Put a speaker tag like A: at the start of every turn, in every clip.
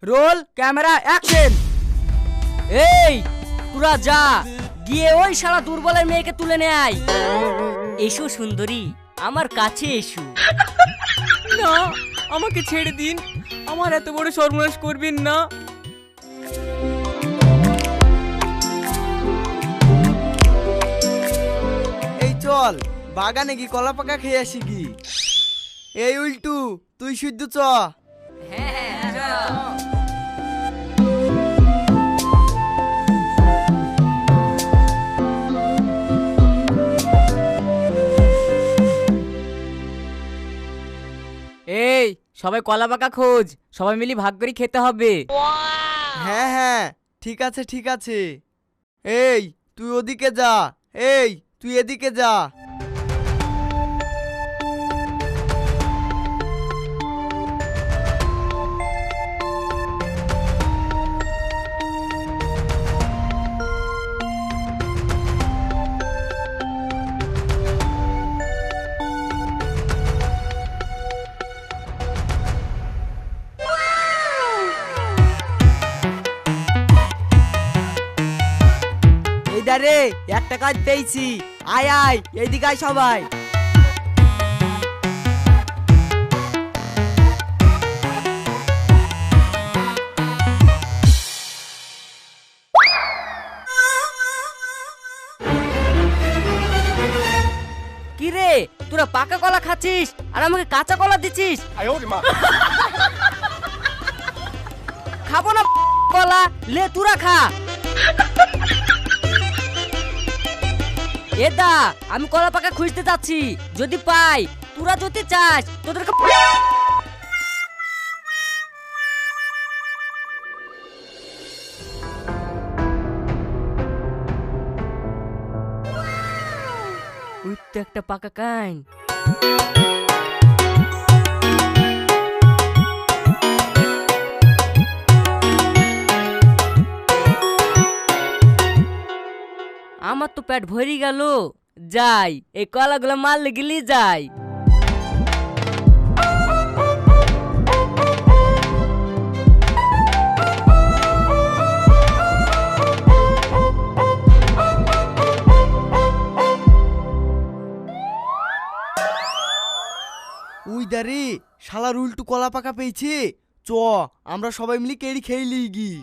A: Roll camera action. এই তোরা যা গিয়ে ওই শালা দুর্বলের মেয়েকে তুলে নিয়ে আয়। এসো সুন্দরী, আমার কাছে এসো।
B: না, আমাকে ছেড়ে দিন, আমার এত বড় সর্বনাশ করবেন না।
C: এই চল বাগানে কি কলা পাকা খেয়ে আসি কি। এই উল্টু তুই শুদ্ধ চ।
B: এই সবাই কলা পাকা খোঁজ, সবাই মিলে ভাগ করে খেতে হবে।
C: হ্যাঁ হ্যাঁ ঠিক আছে ঠিক আছে। এই তুই ওদিকে যা, এই তুই এদিকে যা।
A: এই দারে একটা কাজ পেয়েছি, আয় আয় এইদিকে আয় সবাই। কি রে তোরা পাকা কলা খাচ্ছিস আর আমাকে কাঁচা কলা দিচ্ছিস? খাবো না কলা, লে তোরা খা। এদা আমি কলা পাকা খুঁজতে যাচ্ছি, যদি পাই তোরা যদি চাস তোদেরকে ওই তো একটা পাকা কাইন। আমার তো পেট ভরি গেল, যাই এই কলাগুলো মারলে গেলি যাই।
C: উই দারে শালার উল্টু কলা পাকা পেয়েছে, চ আমরা সবাই মিলে কেড়ি খেয়ে লিগি।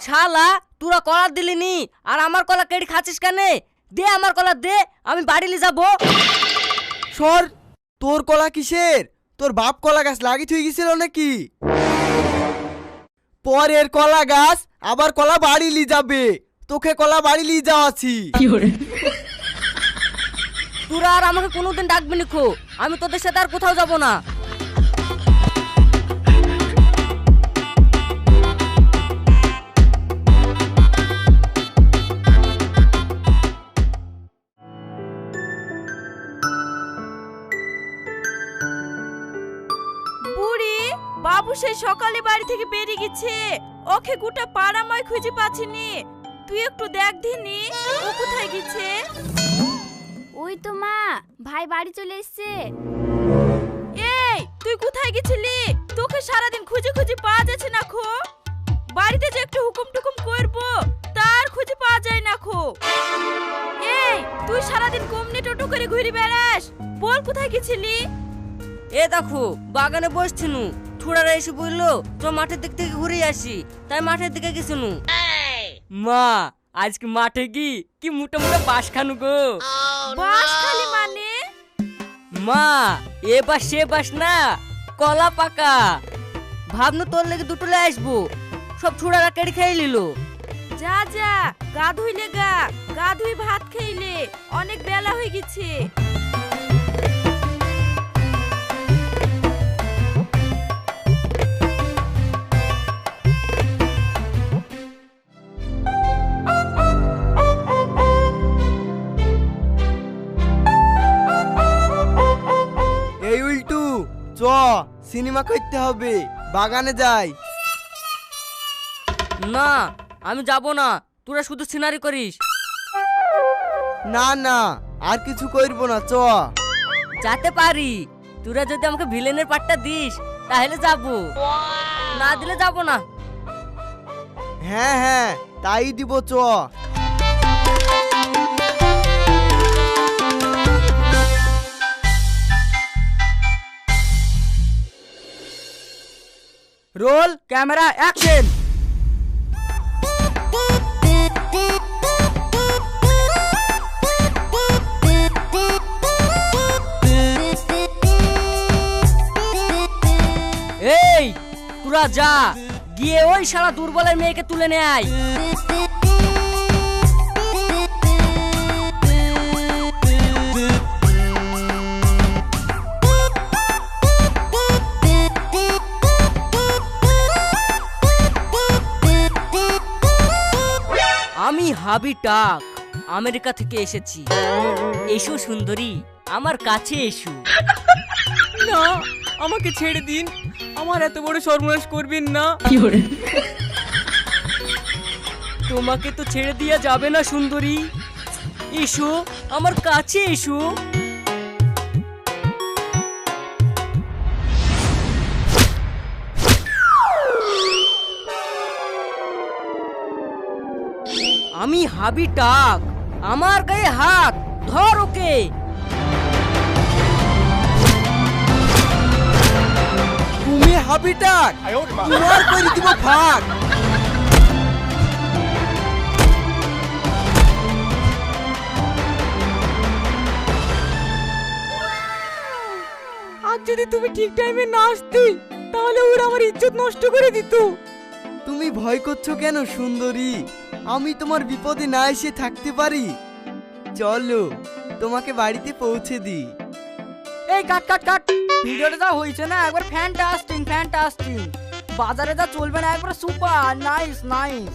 A: শালা তোরা কলা দিলিনি আর আমার কলা কেড়ে খাচ্ছিস কেন? দে আমার কলা দে, আমি বাড়ি নিয়ে যাবো।
C: সর, তোর কলা কিসের? তোর বাপ কলা গাছ লাগি থুই গেছিল নাকি? পরের কলা গাছ আবার কলা বাড়ি লি যাবে, তোকে কলা বাড়ি লি যাওয়াছি।
A: তোরা আর আমাকে কোনোদিন ডাকবি না খো, আমি তোদের সাথে আর কোথাও যাব না।
D: বুড়ি বাবু সেই সকালে বাড়ি থেকে বেরিয়ে গেছে, ওকে গোটা পাড়াময় খুঁজে পাচ্ছিনি। তুই একটু দেখ দিনি ও কোথায় গেছে।
E: ওই তো মা, ভাই বাড়ি চলে এসেছে।
D: এই তুই কোথায় গেছিলি? তোকে সারাদিন খুঁজে খুঁজে পাওয়া যাচ্ছে না খো। বাড়িতে যে একটু হুকুম টুকুম করবো তার খুঁজে পাওয়া যায় না খো। এই তুই সারাদিন কমনি টোটো করে ঘুরে বেড়াস, বল কোথায় গেছিলি?
A: এ দেখো বাগানে বসছিনু, ছোড়ারা এসে বললো তো মাঠের দিক থেকে ঘুরে আসি, তাই মাঠের দিকে গেছিনু। মা আজকে মাঠে কি মোটা মোটা বাঁশ খানু গো।
D: বাস খালি মানে?
A: মা এ বাস সে বাস না, কলা পাকা। ভাবনু তোর লেগে দুটো লে আসবো, সব ছোড়ারা কেড়ে খেয়ে নিল।
D: যা যা গা ধুইলে গা ধুই ভাত খেইলে, অনেক বেলা হয়ে গেছে।
C: এই উল্টু চ, সিনেমা করতে হবে, বাগানে যাই।
A: না আমি যাব না, তোরা শুধু সিনারি করিস।
C: না না, আর কিছু করবো না, চ।
A: যেতে পারি, তোরা যদি আমাকে ভিলেনের পার্টটা দিস তাহলে যাব, না দিলে যাব না।
C: হ্যাঁ হ্যাঁ, তাই দিব, চ।
B: Roll camera action.
A: এই তোরা যা, গিয়ে ওই শালা দুর্বলের মেয়েকে তুলে নে আয়। আমি হাবি টাক, আমেরিকা থেকে এসেছি। এসো সুন্দরী, আমার কাছে এসো।
B: না, আমাকে ছেড়ে দিন, আমার এত বড় সর্বনাশ করবেন না।
A: তোমাকে তো ছেড়ে দেওয়া যাবে না সুন্দরী, এসো আমার কাছে এসো। আমি হাবি টাক, আমার গায়ে হাত ধর ওকে।
C: তুমি হাবিটাক, তোমার করে দিব ভাগ।
B: আজ যদি তুমি ঠিক টাইমে না আসতে তাহলে ওরা আমার ইজ্জত নষ্ট করে দিত।
C: তুমি ভয় করছো কেন সুন্দরী? আমি তোমার বিপদে না এসে থাকতে পারি। চলো, তোমাকে বাড়িতে পৌঁছে দিই।
B: এই কাট কাট কাট, ভিডিওটা যা হয়েছে না একবার ফ্যান্টাস্টিং ফ্যান্টাস্টিং, বাজারে যা চলবে না একবার সুপার নাইস নাইস।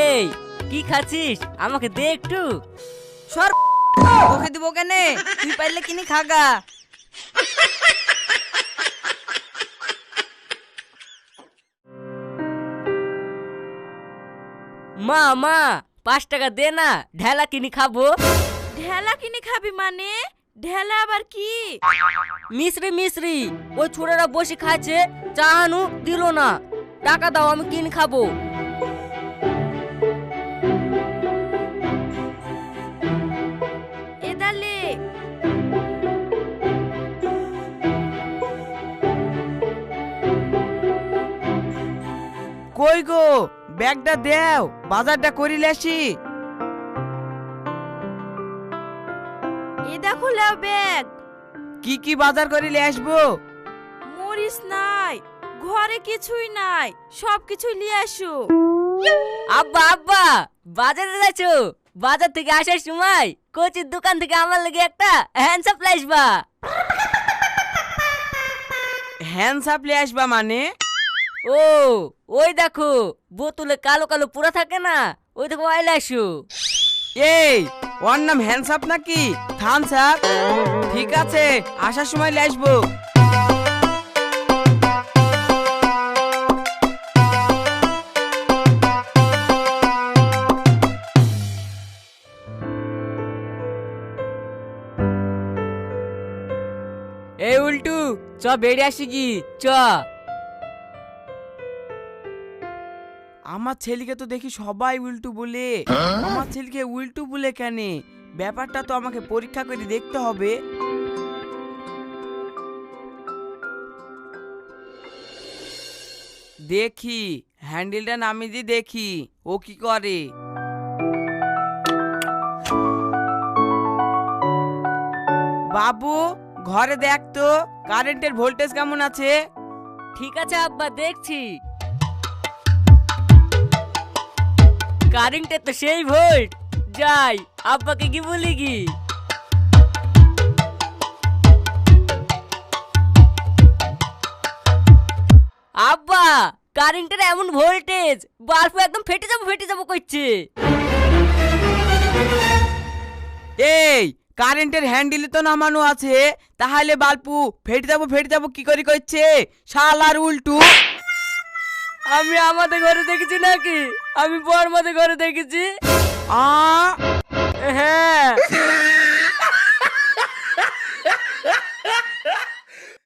A: এই কি খাচ্ছিস, আমাকে দে একটু।
B: সর, তোকে দিব কেনে, তুই পাইলে কিনে খাগা।
A: মা মা 5 টাকা দে না, ঢেলা কিনে খাবো।
D: ঢেলা কিনে খাবি মানে? ঢেলা আবার কি?
A: মিশ্রি মিশ্রি, ওই ছোড়ারা বসে খাচ্ছে, চা আনু দিল না। টাকা দাও, আমি কিনে খাবো।
D: এদালে
B: কই গো, ব্যাগটা দেও, বাজারটা করিলে আসি।
D: এ দেখো লাও ব্যাগ।
B: কি কি বাজার করিলে আসবো?
D: মরিস নাই, ঘরে কিছুই নাই, সব কিছুই নিয়ে আসো।
A: আব্বা আব্বা, বাজারে যাচ্ছো? বাজার থেকে আসার সময় কোচির দোকান থেকে আমার লাগে একটা হ্যান্ড সাপ্লাই আসবা।
B: হ্যান্ড সাপ্লাই আসবা মানে?
A: ও ওই দেখো, বোতলে কালো কালো পুরা থাকে না, ওই দেখো আইলে আসো।
B: এই ওর নাম হ্যান্ডসাপ নাকি থামস আপ? ঠিক আছে, আসার সময় নিয়ে আসবো। এই উল্টু, চ বেড়ে আসি কি চ। আমার ছেলেকে তো দেখি সবাই উল্টু বলে, আমার ছেলেকে উল্টু বলে কেন? ব্যাপারটা তো আমাকে পরীক্ষা করে দেখতে হবে। দেখি হ্যান্ডেলটা নামিয়ে দিয়ে দেখি ও কি করে। বাবু ঘরে দেখ তো কারেন্টের ভোল্টেজ কেমন আছে।
A: ঠিক আছে আব্বা, দেখছি। কারেন্টে তো সেই ভোল্ট। যাই আব্বাকে কি বলি কি। আব্বা, কারেন্টের এমন ভোল্টেজ, বাল্ব একদম ফেটে যাবো করছে।
B: এই
F: কারেন্টের হ্যান্ডেলে তো নামানো আছে, তাহলে বাল্বু ফেটে যাবো কি করে করছে শালার উল্টু।
A: আমি আমাদের ঘরে দেখেছি নাকি? আমি বর্মাদের ঘরে দেখেছি।
F: আ
A: হ্যাঁ